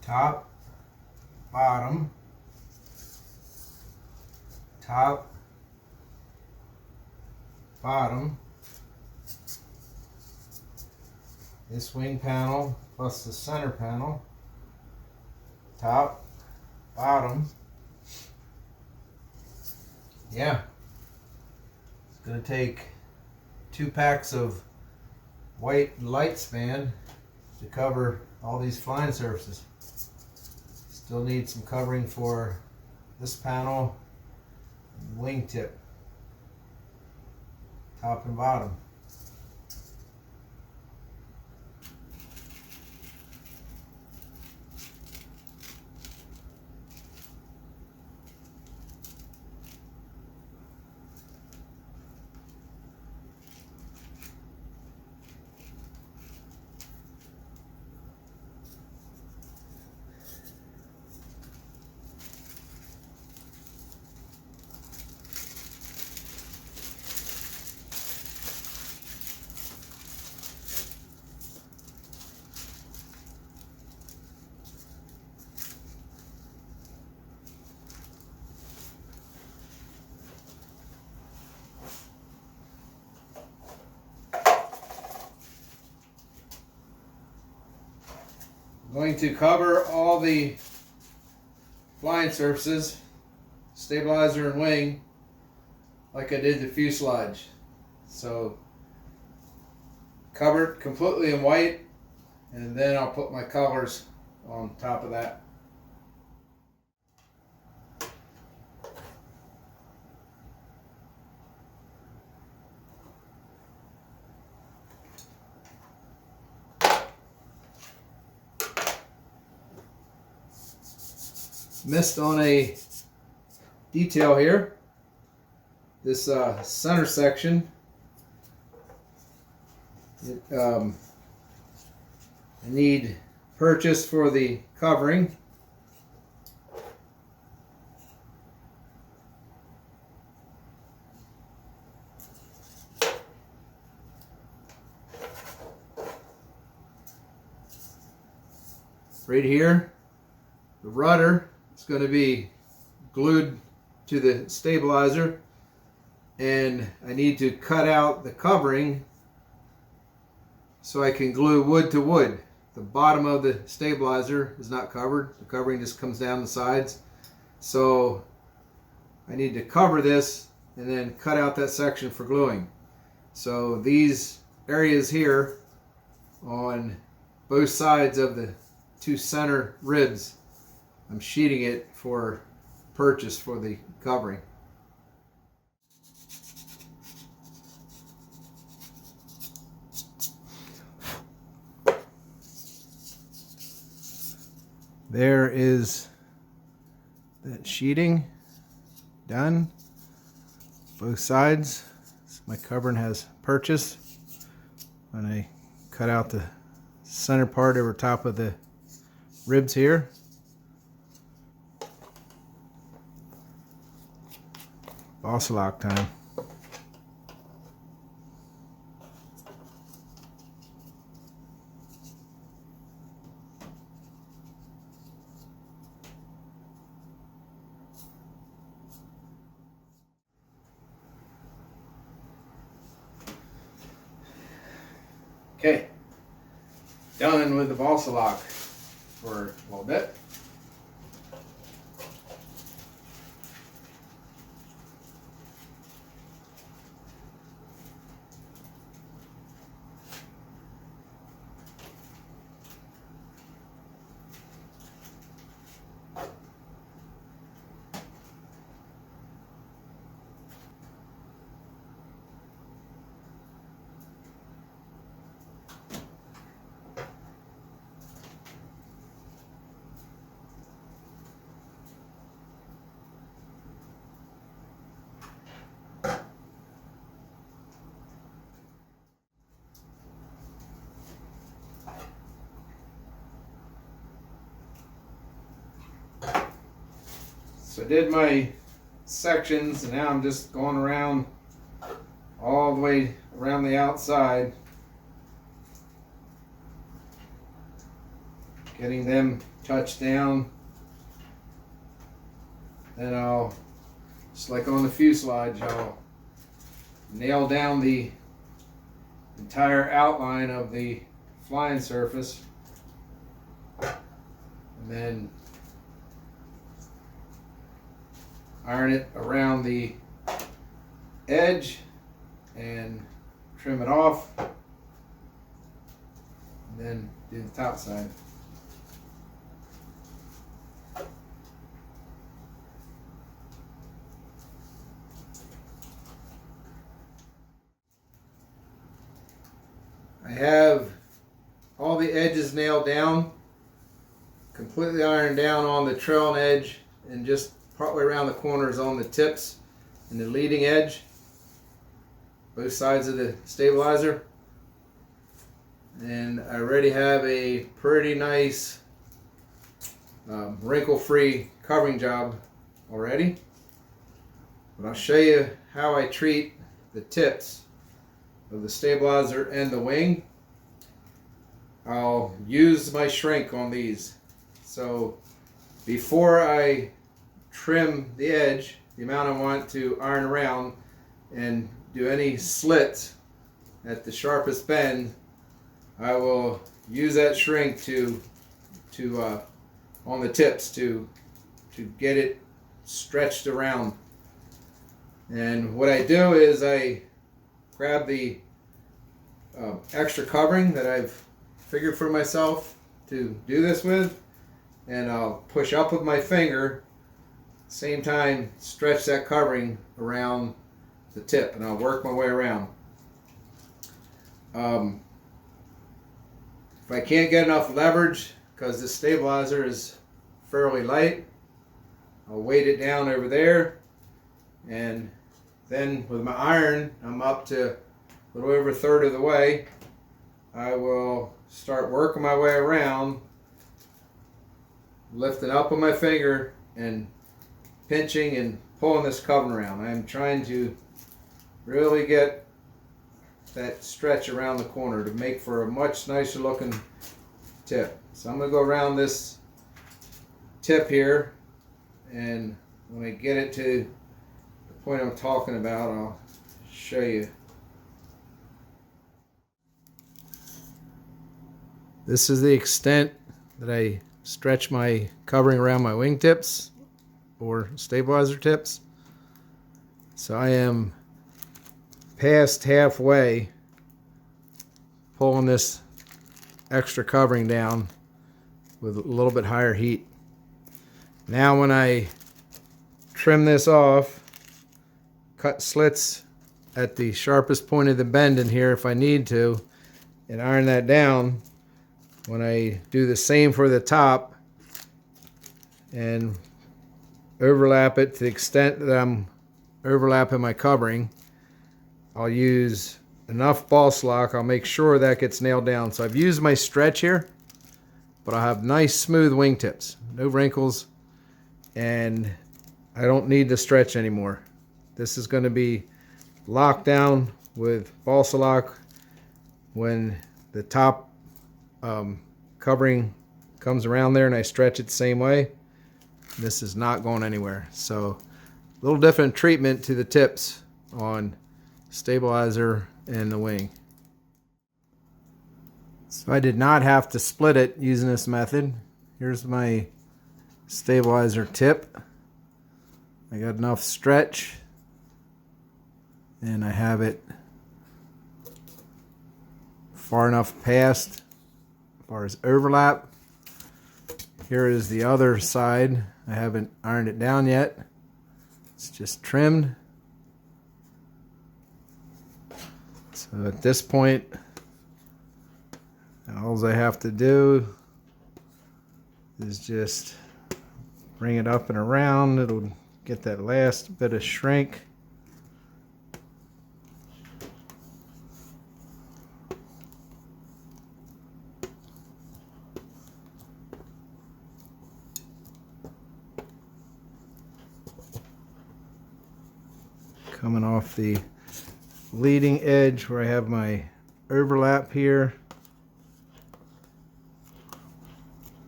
top, bottom, top, bottom. This wing panel plus the center panel, top, bottom. Yeah, it's going to take 2 packs of white light span to cover all these flying surfaces. Still need some covering for this panel, wingtip, top and bottom. I'm going to cover all the flying surfaces, stabilizer and wing, like I did the fuselage. So cover it completely in white, and then I'll put my colors on top of that. Missed on a detail here. This center section, I need purchase for the covering. Right here, the rudder is going to be glued to the stabilizer, and I need to cut out the covering so I can glue wood to wood. The bottom of the stabilizer is not covered. The covering just comes down the sides. So I need to cover this and then cut out that section for gluing. So these areas here on both sides of the 2 center ribs, I'm sheeting it for purchase for the covering. There is that sheeting done, both sides. So my covering has purchase, and I cut out the center part over top of the ribs here. Boss lock time. Okay, done with the balsa lock for a little bit. So I did my sections, and now I'm just going around all the way around the outside. getting them touched down. Then I'll, just like on the fuselage, I'll nail down the entire outline of the flying surface, and then iron it around the edge and trim it off, and then do the top side. I have all the edges nailed down, completely ironed down on the trailing edge, and just partway around the corners on the tips and the leading edge, both sides of the stabilizer. And I already have a pretty nice wrinkle-free covering job already. But I'll show you how I treat the tips of the stabilizer and the wing. I'll use my shrink on these. So before I trim the edge, the amount I want to iron around and do any slits at the sharpest bend, I will use that shrink to on the tips to get it stretched around. And what I do is I grab the extra covering that I've figured for myself to do this with, and I'll push up with my finger, same time stretch that covering around the tip, and I'll work my way around. If I can't get enough leverage, because this stabilizer is fairly light, I'll weight it down over there, and then with my iron, I'm up to a little over a third of the way. I will start working my way around, lifting up with my finger and pinching and pulling this covering around. I'm trying to really get that stretch around the corner to make for a much nicer looking tip. So I'm going to go around this tip here, and when I get it to the point I'm talking about, I'll show you. This is the extent that I stretch my covering around my wingtips or stabilizer tips. So I am past halfway pulling this extra covering down with a little bit higher heat. Now when I trim this off, cut slits at the sharpest point of the bend in here if I need to, and iron that down, when I do the same for the top and overlap it to the extent that I'm overlapping my covering, I'll use enough balsa lock. I'll make sure that gets nailed down. So I've used my stretch here, but I'll have nice smooth wingtips, no wrinkles, and I don't need to stretch anymore. This is going to be locked down with balsa lock when the top covering comes around there and I stretch it the same way. This is not going anywhere. So a little different treatment to the tips on stabilizer and the wing. So I did not have to split it using this method. Here's my stabilizer tip. I got enough stretch, and I have it far enough past as far as overlap. Here is the other side. I haven't ironed it down yet. It's just trimmed. So at this point, all I have to do is just bring it up and around. It'll get that last bit of shrink. Coming off the leading edge where I have my overlap here.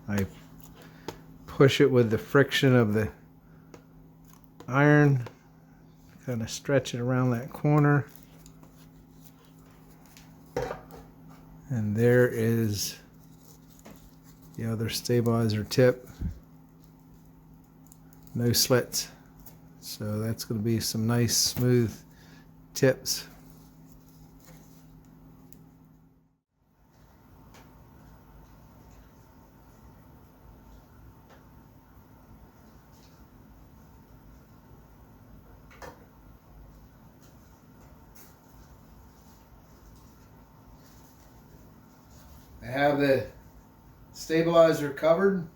I push it with the friction of the iron, kind of stretch it around that corner, and there is the other stabilizer tip. No slits, so that's going to be some nice smooth tips. I have the stabilizer covered.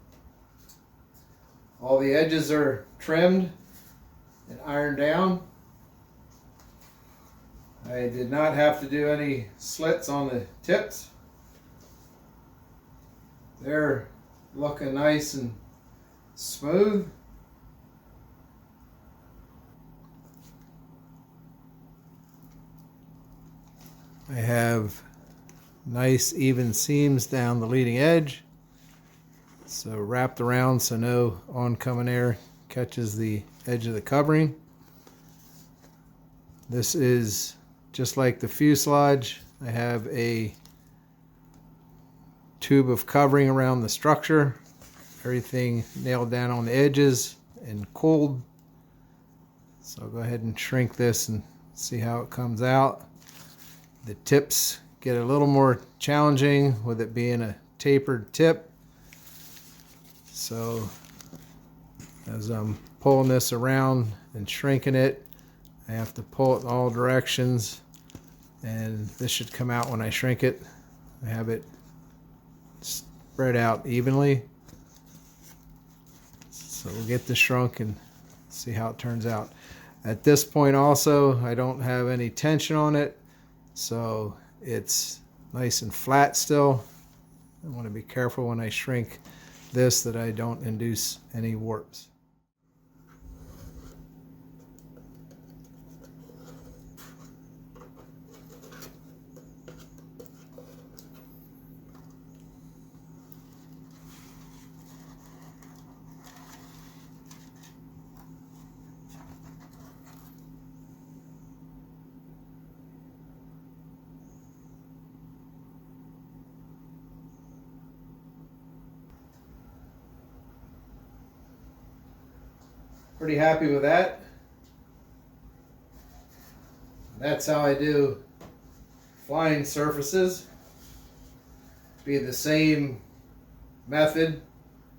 All the edges are trimmed and ironed down. I did not have to do any slits on the tips. They're looking nice and smooth. I have nice even seams down the leading edge, so wrapped around so no oncoming air catches the edge of the covering. This is just like the fuselage. I have a tube of covering around the structure, everything nailed down on the edges and cooled. So I'll go ahead and shrink this and see how it comes out. The tips get a little more challenging with it being a tapered tip. So as I'm pulling this around and shrinking it, I have to pull it in all directions, and this should come out when I shrink it. I have it spread out evenly. So we'll get this shrunk and see how it turns out. At this point also, I don't have any tension on it, so it's nice and flat still. I want to be careful when I shrink this that I don't induce any warps. Pretty happy with that. That's how I do flying surfaces. Be the same method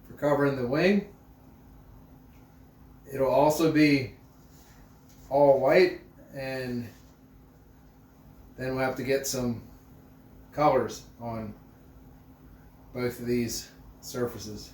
for covering the wing. It'll also be all white, and then we'll have to get some colors on both of these surfaces.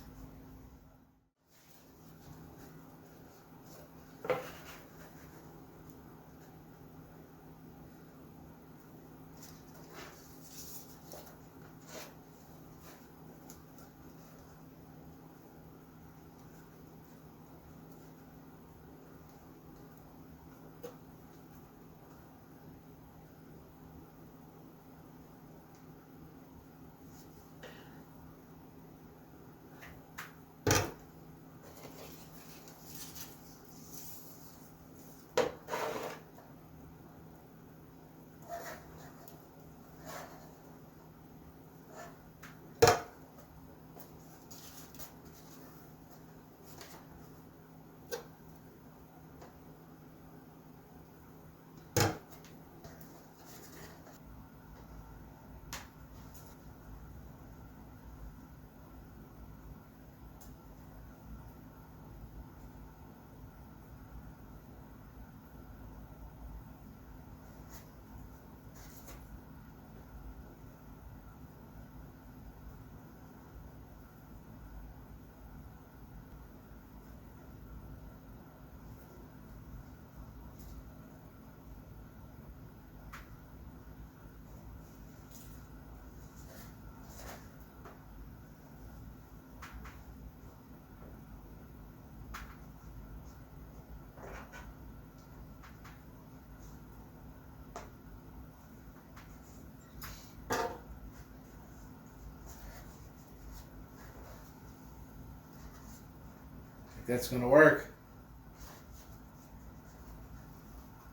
that's going to work.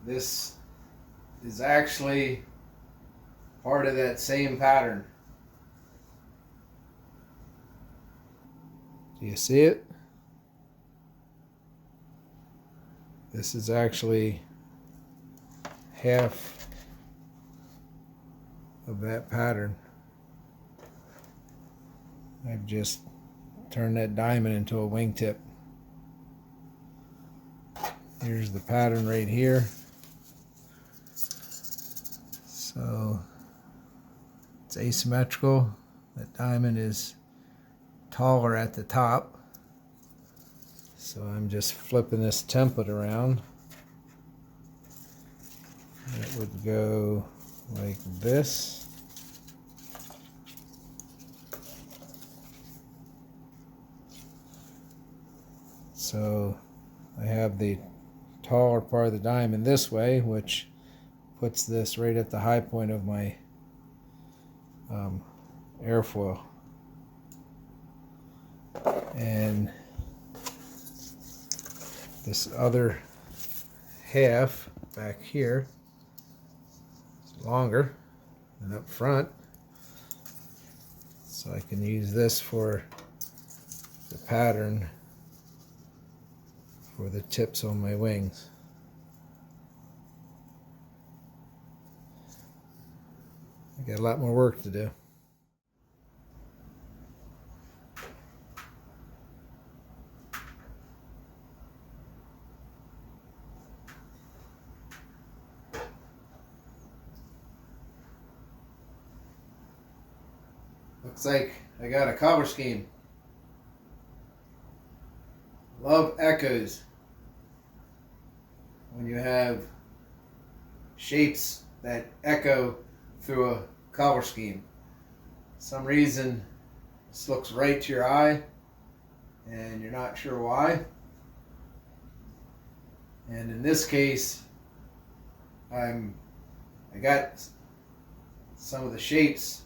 This is actually part of that same pattern. Do you see it? This is actually half of that pattern. I've just turned that diamond into a wingtip. Here's the pattern right here. So it's asymmetrical. That diamond is taller at the top. So I'm just flipping this template around. It would go like this. So I have the taller part of the diamond this way, which puts this right at the high point of my airfoil. And this other half back here is longer than up front, so I can use this for the pattern for the tips on my wings. I got a lot more work to do. Looks like I got a color scheme. Love echoes. When you have shapes that echo through a color scheme. For some reason this looks right to your eye and you're not sure why. And in this case, I got some of the shapes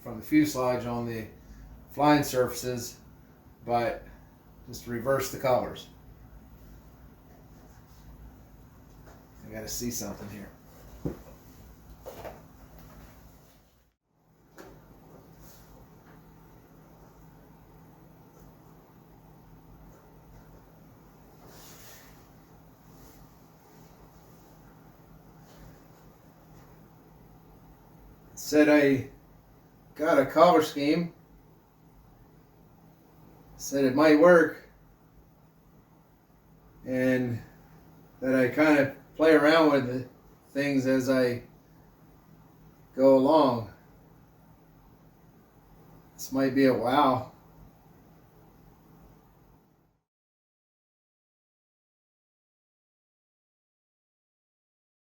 from the fuselage on the flying surfaces, but just reverse the colors. I gotta see something here. Said I got a color scheme. Said it might work, and that I kind of play around with the things as I go along. This might be a wow.